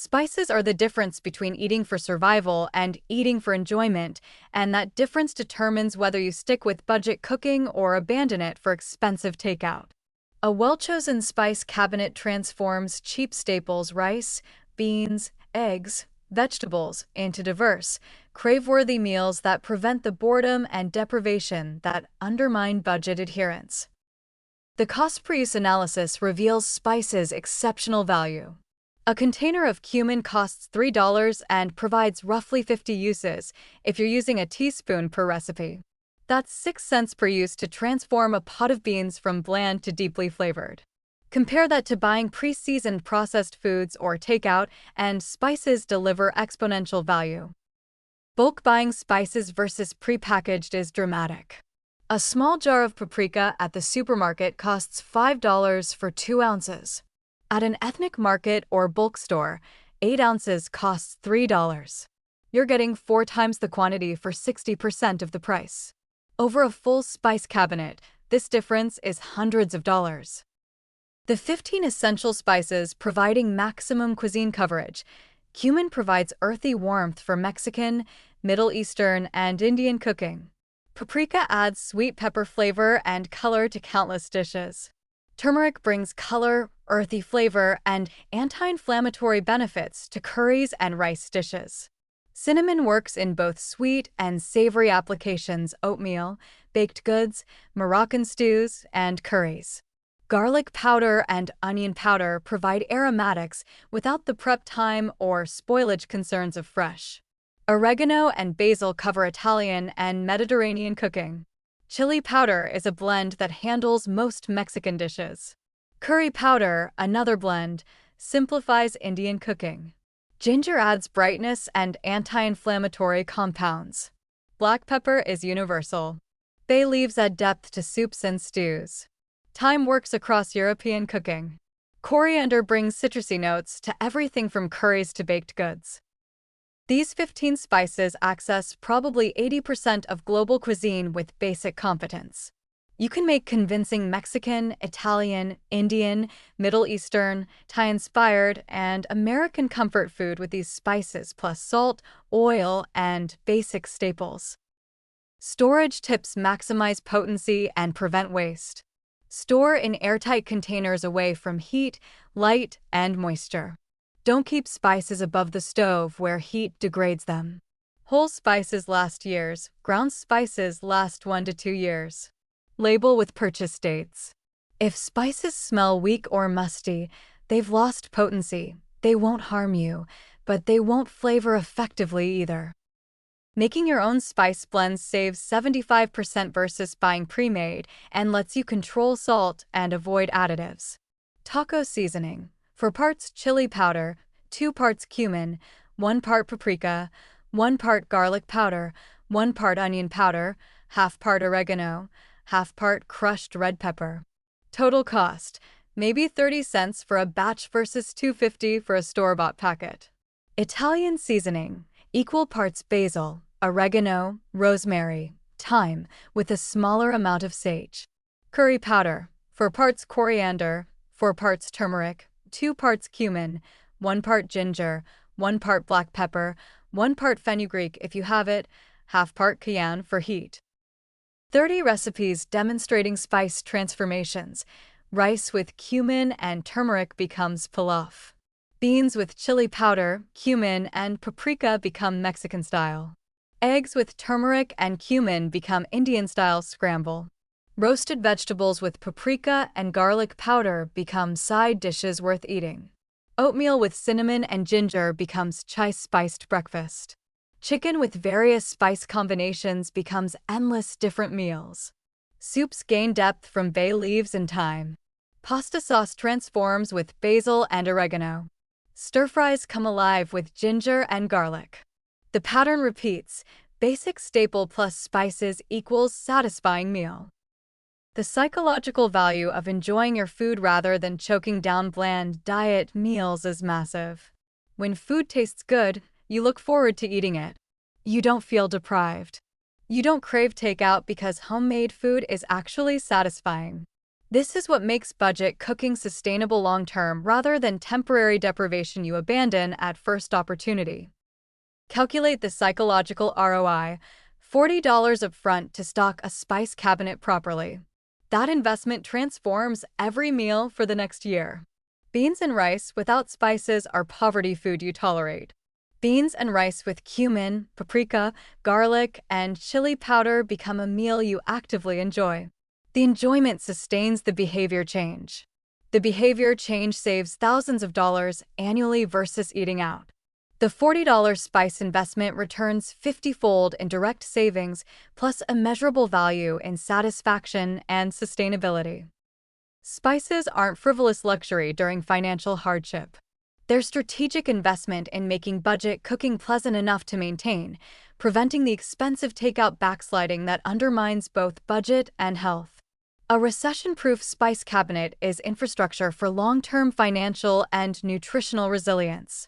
Spices are the difference between eating for survival and eating for enjoyment, and that difference determines whether you stick with budget cooking or abandon it for expensive takeout. A well-chosen spice cabinet transforms cheap staples rice, beans, eggs, vegetables into diverse, crave-worthy meals that prevent the boredom and deprivation that undermine budget adherence. The cost per use analysis reveals spices' exceptional value. A container of cumin costs $3 and provides roughly 50 uses if you're using a teaspoon per recipe. That's 6 cents per use to transform a pot of beans from bland to deeply flavored. Compare that to buying pre-seasoned processed foods or takeout, and spices deliver exponential value. Bulk buying spices versus prepackaged is dramatic. A small jar of paprika at the supermarket costs $5 for 2 ounces. At an ethnic market or bulk store, 8 ounces costs $3. You're getting 4 times the quantity for 60% of the price. Over a full spice cabinet, this difference is hundreds of dollars. The 15 essential spices providing maximum cuisine coverage. Cumin provides earthy warmth for Mexican, Middle Eastern, and Indian cooking. Paprika adds sweet pepper flavor and color to countless dishes. Turmeric brings color, earthy flavor, and anti-inflammatory benefits to curries and rice dishes. Cinnamon works in both sweet and savory applications: oatmeal, baked goods, Moroccan stews, and curries. Garlic powder and onion powder provide aromatics without the prep time or spoilage concerns of fresh. Oregano and basil cover Italian and Mediterranean cooking. Chili powder is a blend that handles most Mexican dishes. Curry powder, another blend, simplifies Indian cooking. Ginger adds brightness and anti-inflammatory compounds. Black pepper is universal. Bay leaves add depth to soups and stews. Thyme works across European cooking. Coriander brings citrusy notes to everything from curries to baked goods. These 15 spices access probably 80% of global cuisine with basic competence. You can make convincing Mexican, Italian, Indian, Middle Eastern, Thai-inspired, and American comfort food with these spices plus salt, oil, and basic staples. Storage tips maximize potency and prevent waste. Store in airtight containers away from heat, light, and moisture. Don't keep spices above the stove where heat degrades them. Whole spices last years, ground spices last 1 to 2 years. Label with purchase dates. If spices smell weak or musty, they've lost potency. They won't harm you, but they won't flavor effectively either. Making your own spice blends saves 75% versus buying pre-made and lets you control salt and avoid additives. Taco seasoning. 4 parts chili powder, 2 parts cumin, 1 part paprika, 1 part garlic powder, 1 part onion powder, half part oregano, half part crushed red pepper. Total cost, maybe 30 cents for a batch versus $2.50 for a store-bought packet. Italian seasoning, equal parts basil, oregano, rosemary, thyme, with a smaller amount of sage. Curry powder, 4 parts coriander, 4 parts turmeric, 2 parts cumin, 1 part ginger, 1 part black pepper, 1 part fenugreek if you have it, half part cayenne for heat. 30 recipes demonstrating spice transformations. Rice with cumin and turmeric becomes pilaf. Beans with chili powder, cumin, and paprika become Mexican style. Eggs with turmeric and cumin become Indian style scramble. Roasted vegetables with paprika and garlic powder become side dishes worth eating. Oatmeal with cinnamon and ginger becomes chai-spiced breakfast. Chicken with various spice combinations becomes endless different meals. Soups gain depth from bay leaves and thyme. Pasta sauce transforms with basil and oregano. Stir-fries come alive with ginger and garlic. The pattern repeats. Basic staple plus spices equals satisfying meal. The psychological value of enjoying your food rather than choking down bland diet meals is massive. When food tastes good, you look forward to eating it. You don't feel deprived. You don't crave takeout because homemade food is actually satisfying. This is what makes budget cooking sustainable long-term rather than temporary deprivation you abandon at first opportunity. Calculate the psychological ROI: $40 upfront to stock a spice cabinet properly. That investment transforms every meal for the next year. Beans and rice without spices are poverty food you tolerate. Beans and rice with cumin, paprika, garlic, and chili powder become a meal you actively enjoy. The enjoyment sustains the behavior change. The behavior change saves thousands of dollars annually versus eating out. The $40 spice investment returns 50-fold in direct savings, plus immeasurable value in satisfaction and sustainability. Spices aren't frivolous luxury during financial hardship. They're strategic investment in making budget cooking pleasant enough to maintain, preventing the expensive takeout backsliding that undermines both budget and health. A recession-proof spice cabinet is infrastructure for long-term financial and nutritional resilience.